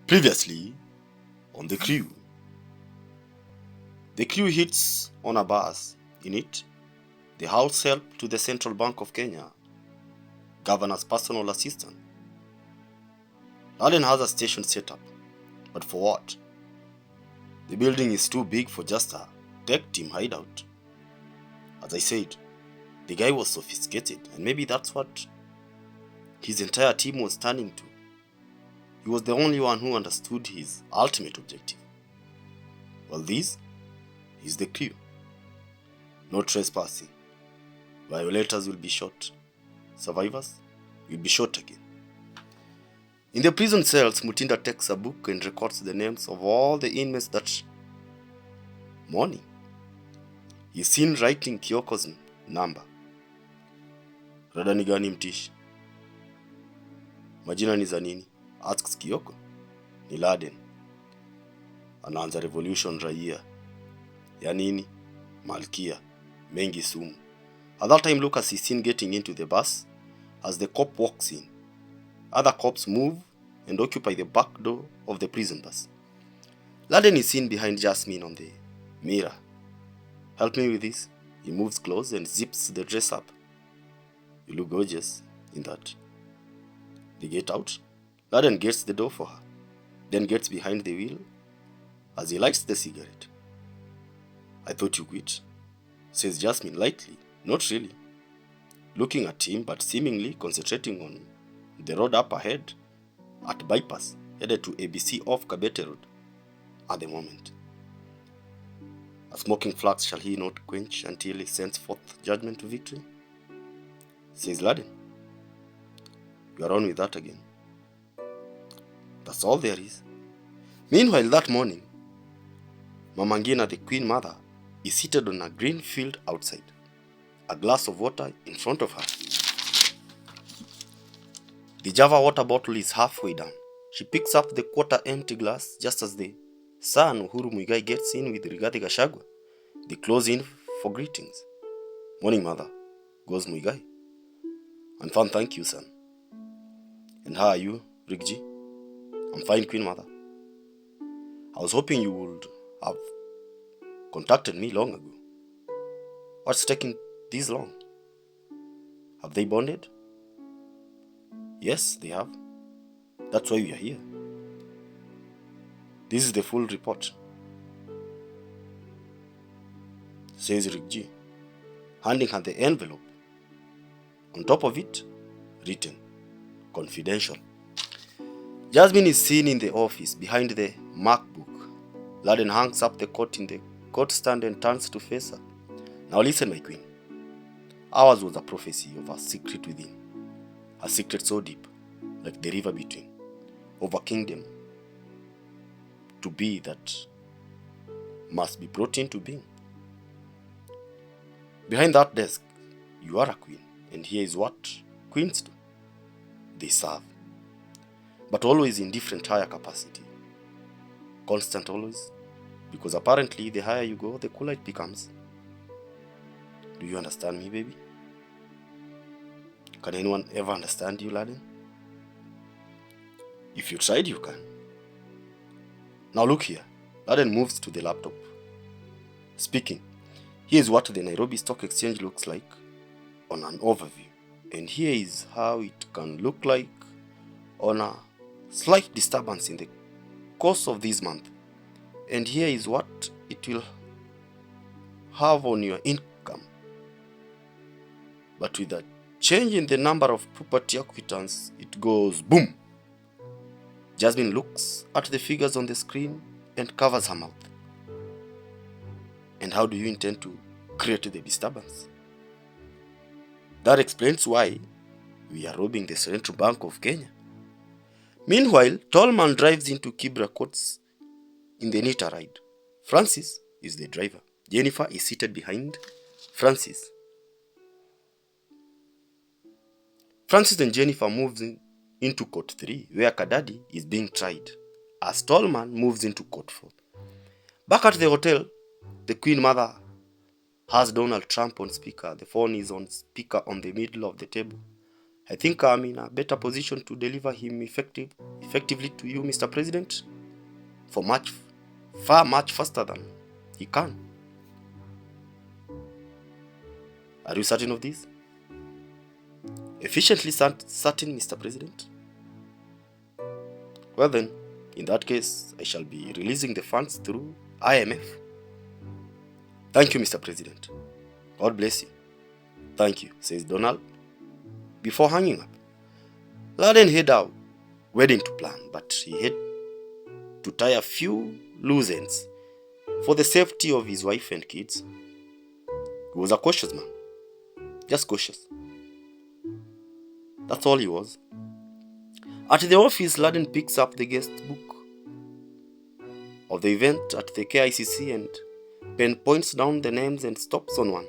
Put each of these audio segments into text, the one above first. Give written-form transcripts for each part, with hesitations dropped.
Previously on The Crew. The crew hits on a bus. In it, they hauls help to the Central Bank of Kenya, governor's personal assistant. Laden has a station set up, but for what? The building is too big for just a tech team hideout. As I said, the guy was sophisticated, and maybe that's what his entire team was turning to. He was the only one who understood his ultimate objective. Well, this is the crew. No trespassing. Violators will be shot. Survivors will be shot again. In the prison cells, Mutinda takes a book and records the names of all the inmates that morning. He's seen writing Kyoko's number. Rada ni gani mtishi? Majina ni za nini? Asks Kyoko. Ni Laden. Anaanza revolution raia. Ya nini? Malkia. Mengi sumu. At that time, Lucas is seen getting into the bus as the cop walks in. Other cops move and occupy the back door of the prison bus. Laden is seen behind Jasmine on the mirror. Help me with this. He moves close and zips the dress up. You look gorgeous in that. They get out. Laden gets the door for her, then gets behind the wheel as he lights the cigarette. I thought you quit, says Jasmine lightly, not really. Looking at him but seemingly concentrating on the road up ahead at bypass headed to ABC off Kabete Road at the moment. A smoking flax shall he not quench until he sends forth judgment to victory, says Laden. You are on with that again. That's all there is. Meanwhile, that morning, Mama Ngina, the Queen Mother, is seated on a green field outside, a glass of water in front of her. The Java water bottle is halfway down. She picks up the quarter-empty glass just as the son Uhuru Muigai gets in with Rigathi Gachagua. They close in for greetings. Morning, Mother, goes Muigai. I'm fine, thank you, son. And how are you, Rigji? I'm fine, Queen Mother. I was hoping you would have contacted me long ago. What's taking this long? Have they bonded? Yes, they have. That's why we are here. This is the full report, says Rigji, handing her the envelope. On top of it, written, confidential. Jasmine is seen in the office behind the MacBook. Laden hangs up the coat in the coat stand and turns to face her. Now listen, my queen. Ours was a prophecy of a secret within. A secret so deep, like the river between, of a kingdom to be that must be brought into being. Behind that desk, you are a queen, and here is what queens do. They serve, but always in different higher capacity. Constant always, because apparently the higher you go, the cooler it becomes. Do you understand me, baby? Can anyone ever understand you, Laden? If you tried, you can. Now look here. Laden moves to the laptop. Speaking. Here's what the Nairobi Stock Exchange looks like on an overview. And here is how it can look like on a slight disturbance in the course of this month. And here is what it will have on your income. But with a change in the number of property acquittances, it goes boom. Jasmine looks at the figures on the screen and covers her mouth. And how do you intend to create the disturbance? That explains why we are robbing the Central Bank of Kenya. Meanwhile, Tallman drives into Kibra Courts in the Nita ride. Francis is the driver. Jennifer is seated behind Francis. Francis and Jennifer moves into Court 3, where Kadadi is being tried, as Tallman moves into Court 4. Back at the hotel, the Queen Mother has Donald Trump on speaker. The phone is on speaker on the middle of the table. I think I'm in a better position to deliver him effectively to you, Mr. President, for far much faster than he can. Are you certain of this? Efficiently certain, Mr. President? Well then, in that case, I shall be releasing the funds through IMF. Thank you, Mr. President. God bless you. Thank you, says Donald before hanging up. Laden had a wedding to plan, but he had to tie a few loose ends for the safety of his wife and kids. He was a cautious man. Just cautious. That's all he was. At the office, Laden picks up the guest book of the event at the KICC and pen points down the names and stops on one,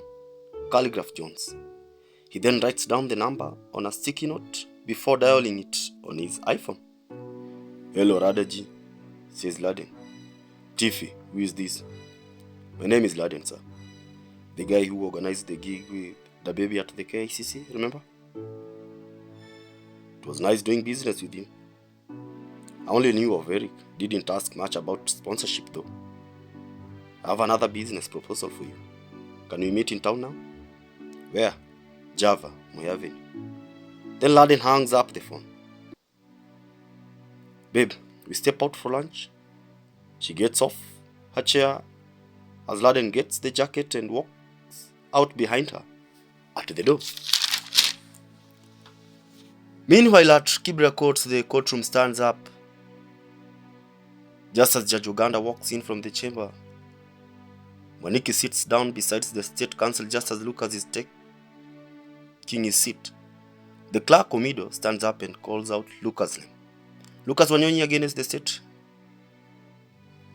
Calligraph Jones. He then writes down the number on a sticky note before dialing it on his iPhone. Hello, Radaji, says Laden. Tiffy, who is this? My name is Laden, sir. The guy who organized the gig with the baby at the KICC, remember? It was nice doing business with him. I only knew of Eric, didn't ask much about sponsorship though. I have another business proposal for you. Can we meet in town now? Where? Java, Moi Avenue. Then Laden hangs up the phone. Babe, we step out for lunch? She gets off her chair as Laden gets the jacket and walks out behind her at the door. Meanwhile, at Kibra Court, the courtroom stands up just as Judge Uganda walks in from the chamber. Waniki sits down beside the state counsel just as Lucas is taking his seat. The clerk Omido stands up and calls out Lucas' name. Lucas Wanyonyi against the state.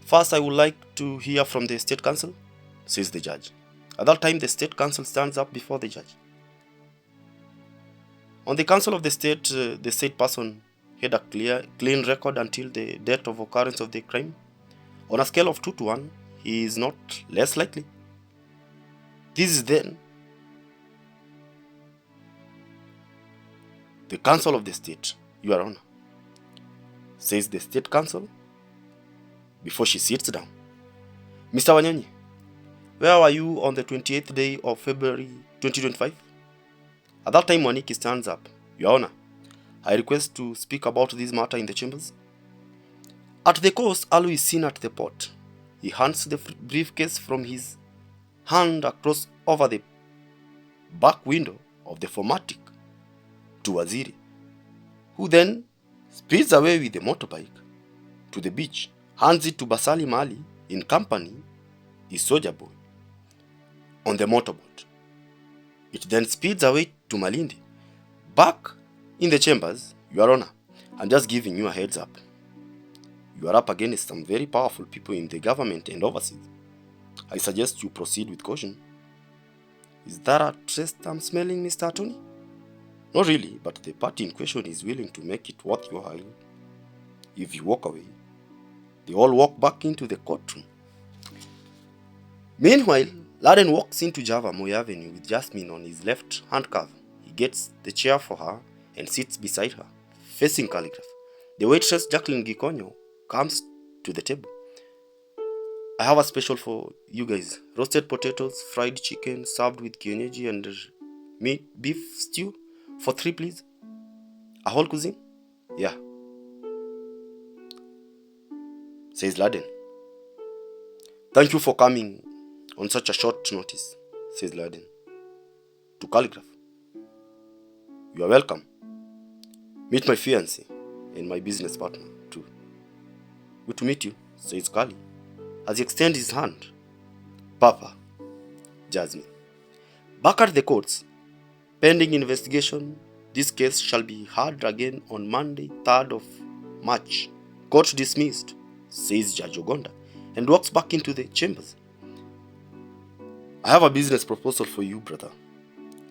First, I would like to hear from the state counsel, says the judge. At that time, the state counsel stands up before the judge. On the counsel of the state person had a clean record until the date of occurrence of the crime. On a scale of 2 to 1, he is not less likely. This is then the counsel of the state, Your Honor, says the state counsel before she sits down. Mr. Wanyonyi, where were you on the 28th day of February 2025? At that time, Waniki stands up. Your Honor, I request to speak about this matter in the chambers. At the coast, Alu is seen at the port. He hands the briefcase from his hand across over the back window of the Formatic to Waziri, who then speeds away with the motorbike to the beach, hands it to Basali Mali in company, his soldier boy, on the motorboat. It then speeds away to Malindi. Back in the chambers, Your Honor, I'm just giving you a heads up. You are up against some very powerful people in the government and overseas. I suggest you proceed with caution. Is that a test I'm smelling, Mr. Attorney? Not really, but the party in question is willing to make it worth your while. If you walk away, they all walk back into the courtroom. Meanwhile, Laden walks into Java, Moi Avenue with Jasmine on his left handcuff. He gets the chair for her and sits beside her, facing Calligraph. The waitress, Jacqueline Gikonyo, comes to the table. I have a special for you guys. Roasted potatoes, fried chicken, served with kienyeji and beef stew. For 3, please. A whole cuisine? Yeah, says Laden. Thank you for coming on such a short notice, says Laden to Calligraph. You are welcome. Meet my fiancé and my business partner, too. Good to meet you, says Kali, as he extends his hand. Papa, Jasmine. Back at the courts, pending investigation, this case shall be heard again on Monday, 3rd of March. Court dismissed, says Judge Ogonda, and walks back into the chambers. I have a business proposal for you, brother.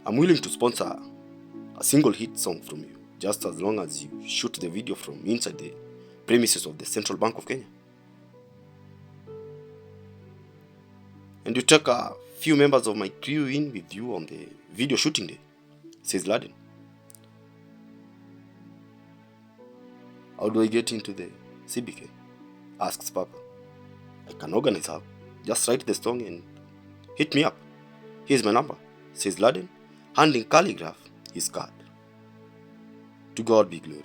I'm willing to sponsor a single hit song from you, just as long as you shoot the video from inside the premises of the Central Bank of Kenya. And you take a few members of my crew in with you on the video shooting day, says Laden. How do I get into the CBK? Asks Papa. I can organize how. Just write the song and hit me up. Here's my number, says Laden, handing Calligraph his card. To God be glory.